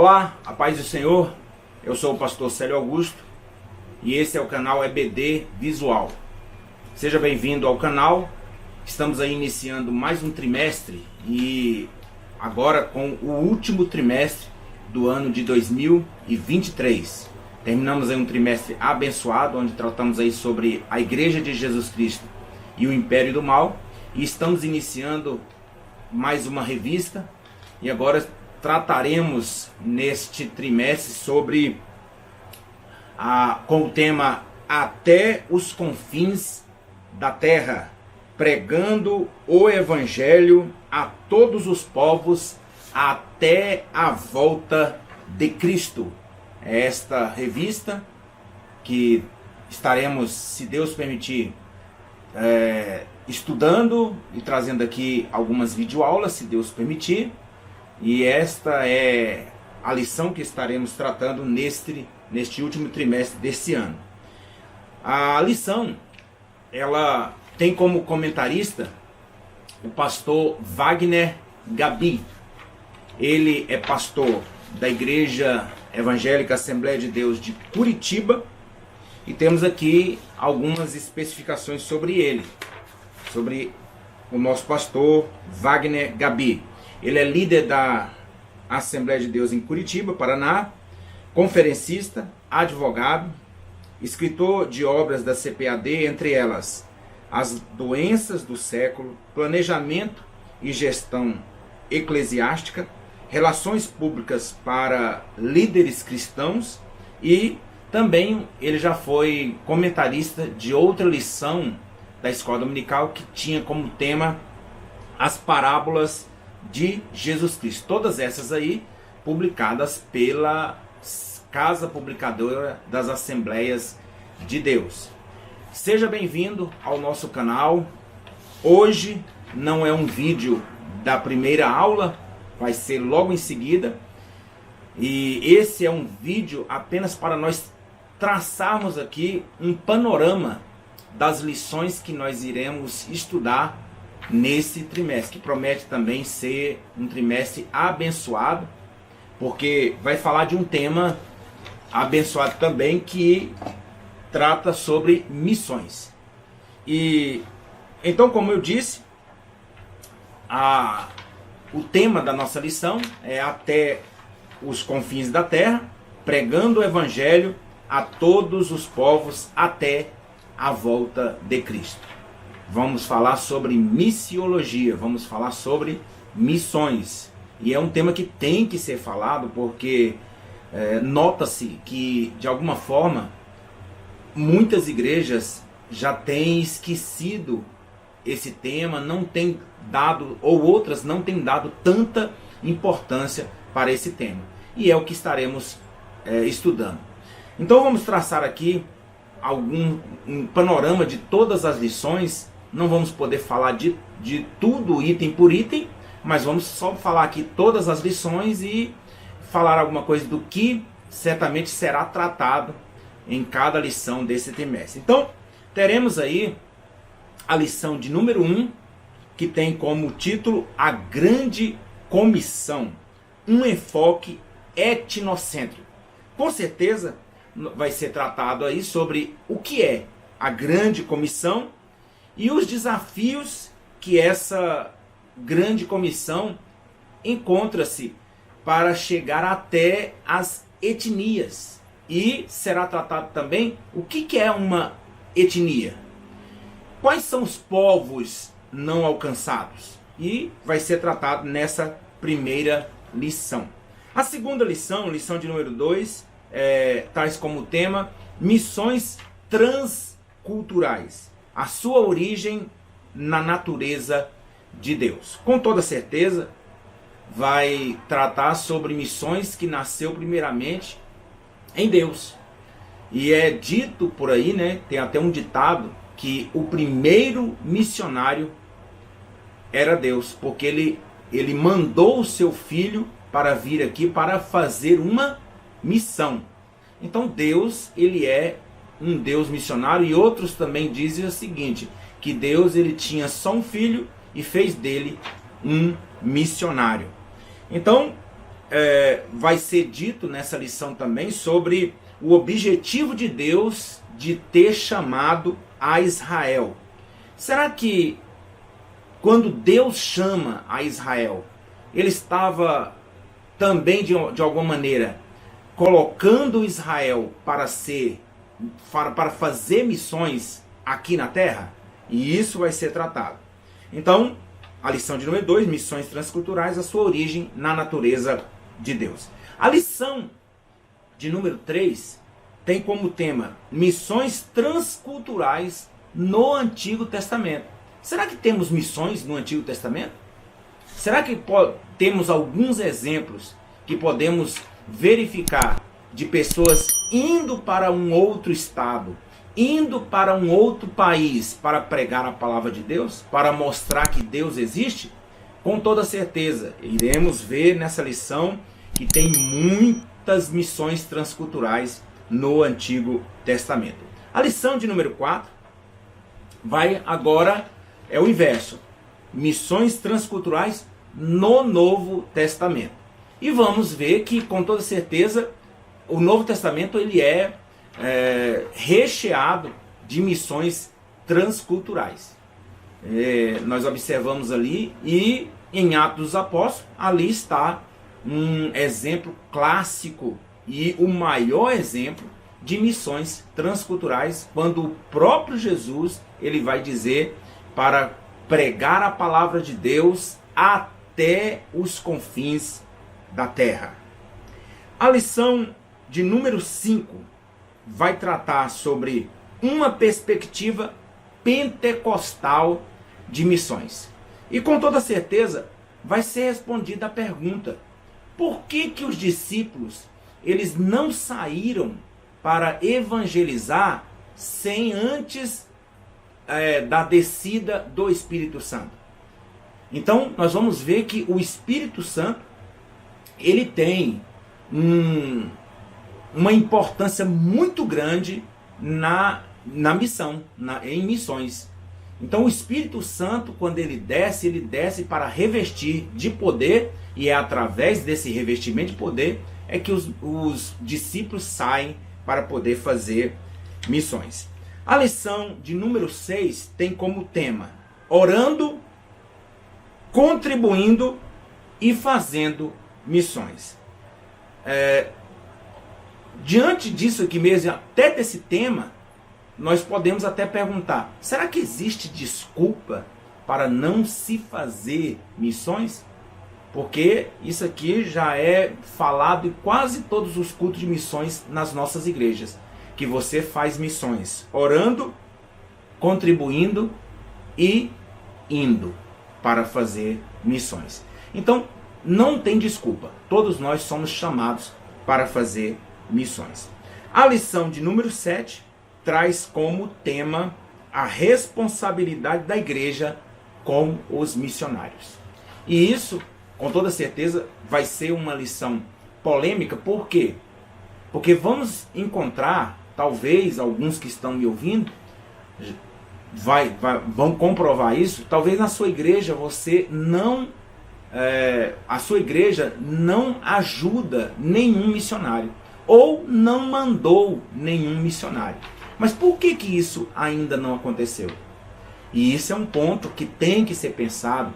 Olá, a paz do Senhor, eu sou o pastor Célio Augusto e esse é o canal EBD Visual. Seja bem-vindo ao canal, estamos aí iniciando mais um trimestre e agora com o último trimestre do ano de 2023. Terminamos aí um trimestre abençoado, onde tratamos aí sobre a Igreja de Jesus Cristo e o Império do Mal e estamos iniciando mais uma revista e agora trataremos neste trimestre sobre com o tema Até os Confins da Terra, pregando o Evangelho a todos os povos até a volta de Cristo. É esta revista que estaremos, se Deus permitir, estudando e trazendo aqui algumas videoaulas, se Deus permitir. E esta é a lição que estaremos tratando neste último trimestre desse ano. A lição, ela tem como comentarista o pastor Wagner Gabi. Ele é pastor da Igreja Evangélica Assembleia de Deus de Curitiba. E temos aqui algumas especificações sobre ele, sobre o nosso pastor Wagner Gabi. Ele é líder da Assembleia de Deus em Curitiba, Paraná, conferencista, advogado, escritor de obras da CPAD, entre elas As Doenças do Século, Planejamento e Gestão Eclesiástica, Relações Públicas para Líderes Cristãos, e também ele já foi comentarista de outra lição da Escola Dominical que tinha como tema As Parábolas de Jesus Cristo. Todas essas aí publicadas pela Casa Publicadora das Assembleias de Deus. Seja bem-vindo ao nosso canal. Hoje não é um vídeo da primeira aula, vai ser logo em seguida. E esse é um vídeo apenas para nós traçarmos aqui um panorama das lições que nós iremos estudar nesse trimestre, que promete também ser um trimestre abençoado, porque vai falar de um tema abençoado também que trata sobre missões. E então, como eu disse, o tema da nossa lição é Até os Confins da Terra, pregando o Evangelho a todos os povos até a volta de Cristo. Vamos falar sobre missiologia, vamos falar sobre missões. E é um tema que tem que ser falado porque nota-se que, de alguma forma, muitas igrejas já têm esquecido esse tema, não têm dado, ou outras não têm dado tanta importância para esse tema. E é o que estaremos estudando. Então vamos traçar aqui um panorama de todas as lições. Não vamos poder falar de tudo item por item, mas vamos só falar aqui todas as lições e falar alguma coisa do que certamente será tratado em cada lição desse trimestre. Então, teremos aí a lição de número 1, que tem como título A Grande Comissão, um enfoque etnocêntrico. Com certeza vai ser tratado aí sobre o que é a Grande Comissão e os desafios que essa grande comissão encontra-se para chegar até as etnias. E será tratado também o que é uma etnia. Quais são os povos não alcançados? E vai ser tratado nessa primeira lição. A segunda lição, lição de número 2, traz como tema Missões Transculturais. A sua origem na natureza de Deus. Com toda certeza, vai tratar sobre missões que nasceu primeiramente em Deus. E é dito por aí, né, tem até um ditado, que o primeiro missionário era Deus, porque ele mandou o seu filho para vir aqui para fazer uma missão. Então Deus, ele é um Deus missionário, e outros também dizem o seguinte, que Deus ele tinha só um filho e fez dele um missionário. Então, vai ser dito nessa lição também sobre o objetivo de Deus de ter chamado a Israel. Será que quando Deus chama a Israel, ele estava também de alguma maneira colocando Israel para fazer missões aqui na terra? E isso vai ser tratado. Então, a lição de número 2, missões transculturais, a sua origem na natureza de Deus. A lição de número 3 tem como tema missões transculturais no Antigo Testamento. Será que temos missões no Antigo Testamento? Será que temos alguns exemplos que podemos verificar de pessoas indo para um outro estado, indo para um outro país para pregar a palavra de Deus, para mostrar que Deus existe? Com toda certeza, iremos ver nessa lição que tem muitas missões transculturais no Antigo Testamento. A lição de número 4 é o inverso. Missões transculturais no Novo Testamento. E vamos ver que, com toda certeza, o Novo Testamento ele é recheado de missões transculturais. Nós observamos ali, e em Atos dos Apóstolos, ali está um exemplo clássico e o maior exemplo de missões transculturais, quando o próprio Jesus ele vai dizer para pregar a palavra de Deus até os confins da terra. A lição de número 5 vai tratar sobre uma perspectiva pentecostal de missões. E com toda certeza vai ser respondida a pergunta: por que os discípulos eles não saíram para evangelizar sem antes da descida do Espírito Santo? Então nós vamos ver que o Espírito Santo ele tem uma importância muito grande na missão, em missões. Então o Espírito Santo, quando ele desce para revestir de poder, e é através desse revestimento de poder é que os discípulos saem para poder fazer missões. A lição de número 6 tem como tema orando, contribuindo e fazendo missões. Diante disso aqui mesmo, até desse tema, nós podemos até perguntar: será que existe desculpa para não se fazer missões? Porque isso aqui já é falado em quase todos os cultos de missões nas nossas igrejas, que você faz missões orando, contribuindo e indo para fazer missões. Então, não tem desculpa. Todos nós somos chamados para fazer missões. A lição de número 7 traz como tema a responsabilidade da igreja com os missionários. E isso, com toda certeza, vai ser uma lição polêmica. Por quê? Porque vamos encontrar, talvez alguns que estão me ouvindo vão comprovar isso. Talvez na sua igreja você não a sua igreja não ajuda nenhum missionário ou não mandou nenhum missionário. Mas por que isso ainda não aconteceu? E isso é um ponto que tem que ser pensado,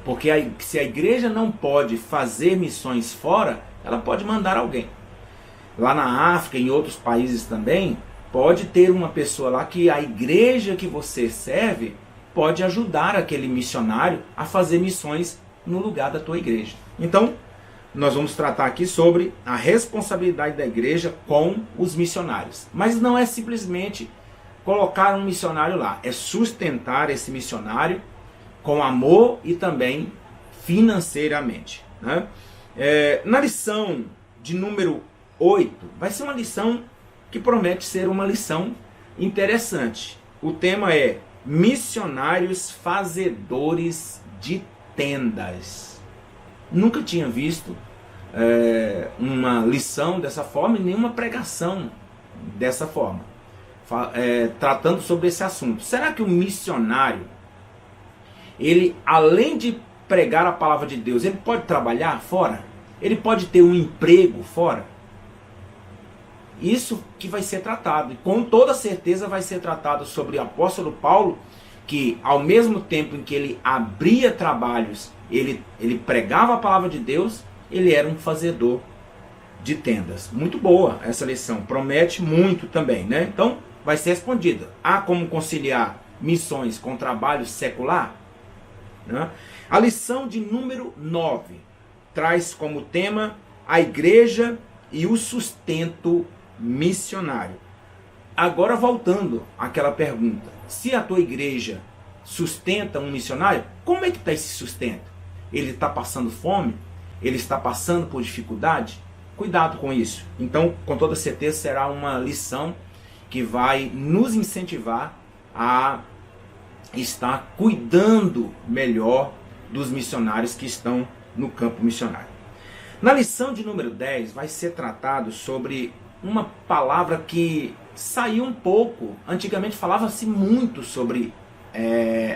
porque se a igreja não pode fazer missões fora, ela pode mandar alguém. Lá na África, em outros países também, pode ter uma pessoa lá que a igreja que você serve pode ajudar aquele missionário a fazer missões no lugar da tua igreja. Então, nós vamos tratar aqui sobre a responsabilidade da igreja com os missionários. Mas não é simplesmente colocar um missionário lá, é sustentar esse missionário com amor e também financeiramente, né? Na lição de número 8, vai ser uma lição que promete ser uma lição interessante. O tema é missionários fazedores de tendas. Nunca tinha visto uma lição dessa forma e nenhuma pregação dessa forma, tratando sobre esse assunto. Será que o missionário, ele, além de pregar a palavra de Deus, ele pode trabalhar fora? Ele pode ter um emprego fora? Isso que vai ser tratado. E com toda certeza vai ser tratado sobre o apóstolo Paulo, que ao mesmo tempo em que ele abria trabalhos, ele pregava a palavra de Deus, ele era um fazedor de tendas. Muito boa essa lição, promete muito também, né? Então vai ser respondida. Há como conciliar missões com trabalho secular? Né? A lição de número 9 traz como tema a igreja e o sustento missionário. Agora voltando àquela pergunta, se a tua igreja sustenta um missionário, como é que está esse sustento? Ele está passando fome? Ele está passando por dificuldade? Cuidado com isso. Então, com toda certeza, será uma lição que vai nos incentivar a estar cuidando melhor dos missionários que estão no campo missionário. Na lição de número 10 vai ser tratado sobre uma palavra que saiu um pouco. Antigamente falava-se muito sobre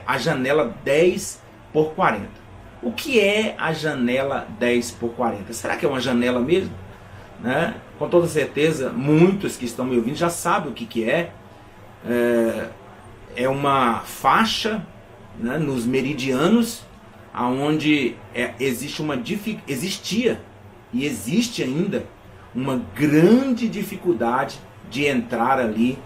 a janela 10 por 40. O que é a janela 10 por 40? Será que é uma janela mesmo? Né? Com toda certeza, muitos que estão me ouvindo já sabem o que é. É uma faixa, né, nos meridianos, onde existia e existe ainda uma grande dificuldade de entrar ali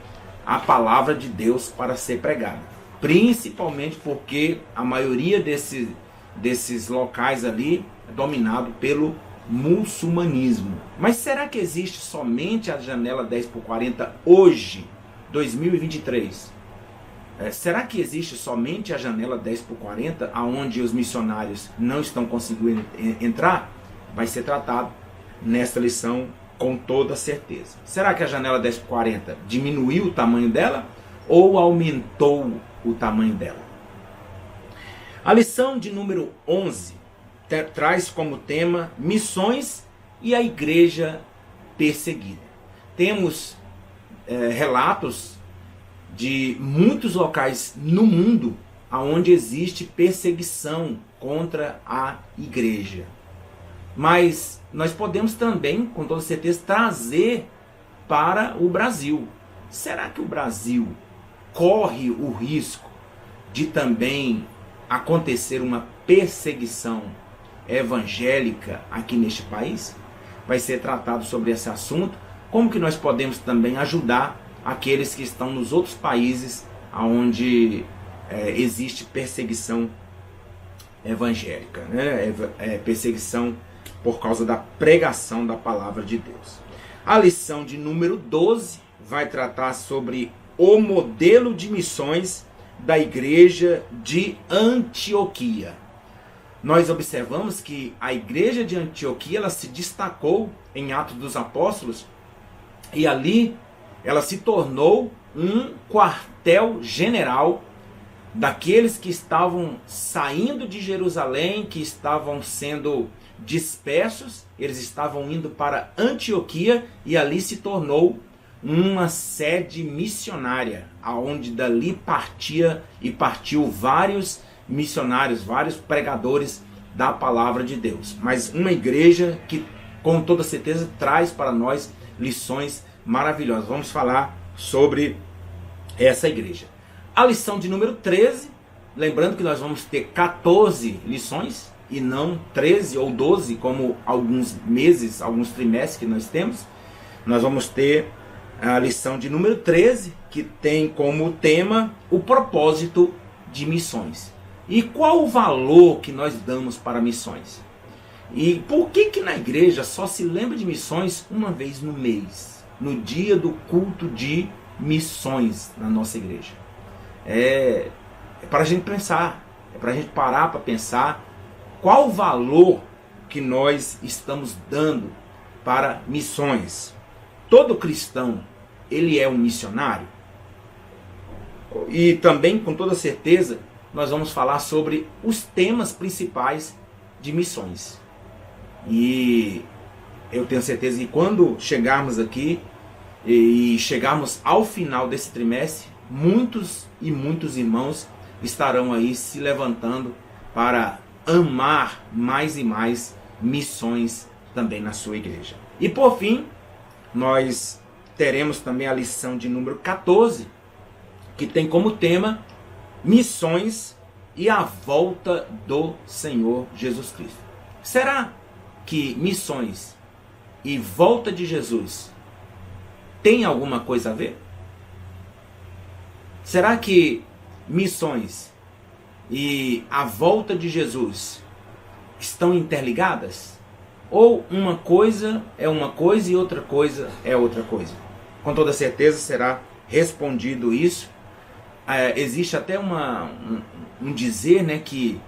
a palavra de Deus para ser pregada. Principalmente porque a maioria desses locais ali é dominado pelo muçulmanismo. Mas será que existe somente a janela 10 por 40 hoje, 2023? Será que existe somente a janela 10 por 40, onde os missionários não estão conseguindo entrar? Vai ser tratado nesta lição com toda certeza. Será que a janela 10 por 40 diminuiu o tamanho dela ou aumentou o tamanho dela? A lição de número 11 traz como tema missões e a igreja perseguida. Temos relatos de muitos locais no mundo onde existe perseguição contra a igreja. Mas nós podemos também, com toda certeza, trazer para o Brasil. Será que o Brasil corre o risco de também acontecer uma perseguição evangélica aqui neste país? Vai ser tratado sobre esse assunto. Como que nós podemos também ajudar aqueles que estão nos outros países onde existe perseguição evangélica, né? Perseguição por causa da pregação da palavra de Deus. A lição de número 12 vai tratar sobre o modelo de missões da igreja de Antioquia. Nós observamos que a igreja de Antioquia ela se destacou em Atos dos Apóstolos e ali ela se tornou um quartel-general daqueles que estavam saindo de Jerusalém, que estavam sendo dispersos. Eles estavam indo para Antioquia e ali se tornou uma sede missionária, aonde dali partiu vários missionários, vários pregadores da palavra de Deus. Mas uma igreja que com toda certeza traz para nós lições maravilhosas. Vamos falar sobre essa igreja. A lição de número 13, lembrando que nós vamos ter 14 lições e não 13 ou 12 como alguns meses, alguns trimestres que nós temos. Nós vamos ter a lição de número 13, que tem como tema o propósito de missões. E qual o valor que nós damos para missões? E por que na igreja só se lembra de missões uma vez no mês? No dia do culto de missões na nossa igreja. É para a gente pensar, é para a gente parar para pensar qual o valor que nós estamos dando para missões. Todo cristão, ele é um missionário? E também, com toda certeza, nós vamos falar sobre os temas principais de missões. E eu tenho certeza que quando chegarmos aqui e chegarmos ao final desse trimestre, muitos e muitos irmãos estarão aí se levantando para amar mais e mais missões também na sua igreja. E por fim, nós teremos também a lição de número 14, que tem como tema missões e a volta do Senhor Jesus Cristo. Será que missões e volta de Jesus tem alguma coisa a ver? Será que missões e a volta de Jesus estão interligadas? Ou uma coisa é uma coisa e outra coisa é outra coisa? Com toda certeza será respondido isso. Existe até um dizer, né, que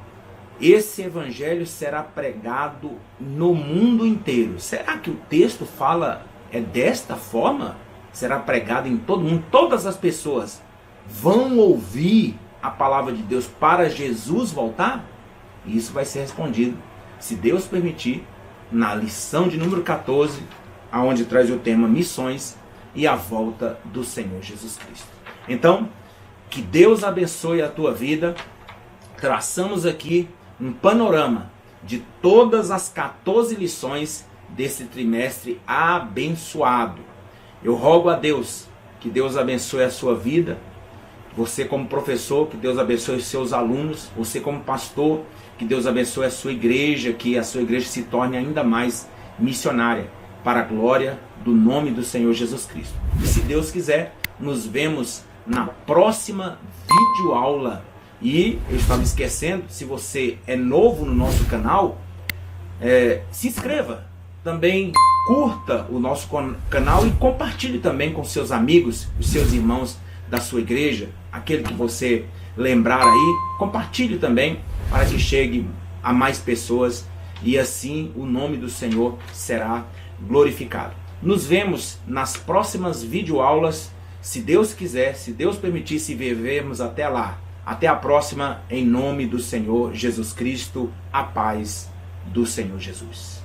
esse evangelho será pregado no mundo inteiro. Será que o texto fala desta forma? Será pregado em todo mundo? Todas as pessoas vão ouvir a palavra de Deus para Jesus voltar? E isso vai ser respondido, se Deus permitir, na lição de número 14, aonde traz o tema missões e a volta do Senhor Jesus Cristo. Então, que Deus abençoe a tua vida. Traçamos aqui um panorama de todas as 14 lições desse trimestre abençoado. Eu rogo a Deus que Deus abençoe a sua vida, você como professor, que Deus abençoe os seus alunos, você como pastor, que Deus abençoe a sua igreja, que a sua igreja se torne ainda mais missionária, para a glória do nome do Senhor Jesus Cristo. E se Deus quiser, nos vemos na próxima videoaula. E eu estava esquecendo, se você é novo no nosso canal, se inscreva. Também curta o nosso canal e compartilhe também com seus amigos, os seus irmãos da sua igreja, aquele que você lembrar aí, compartilhe também para que chegue a mais pessoas e assim o nome do Senhor será glorificado. Nos vemos nas próximas videoaulas, se Deus quiser, se Deus permitir, se vivermos até lá. Até a próxima, em nome do Senhor Jesus Cristo, a paz do Senhor Jesus.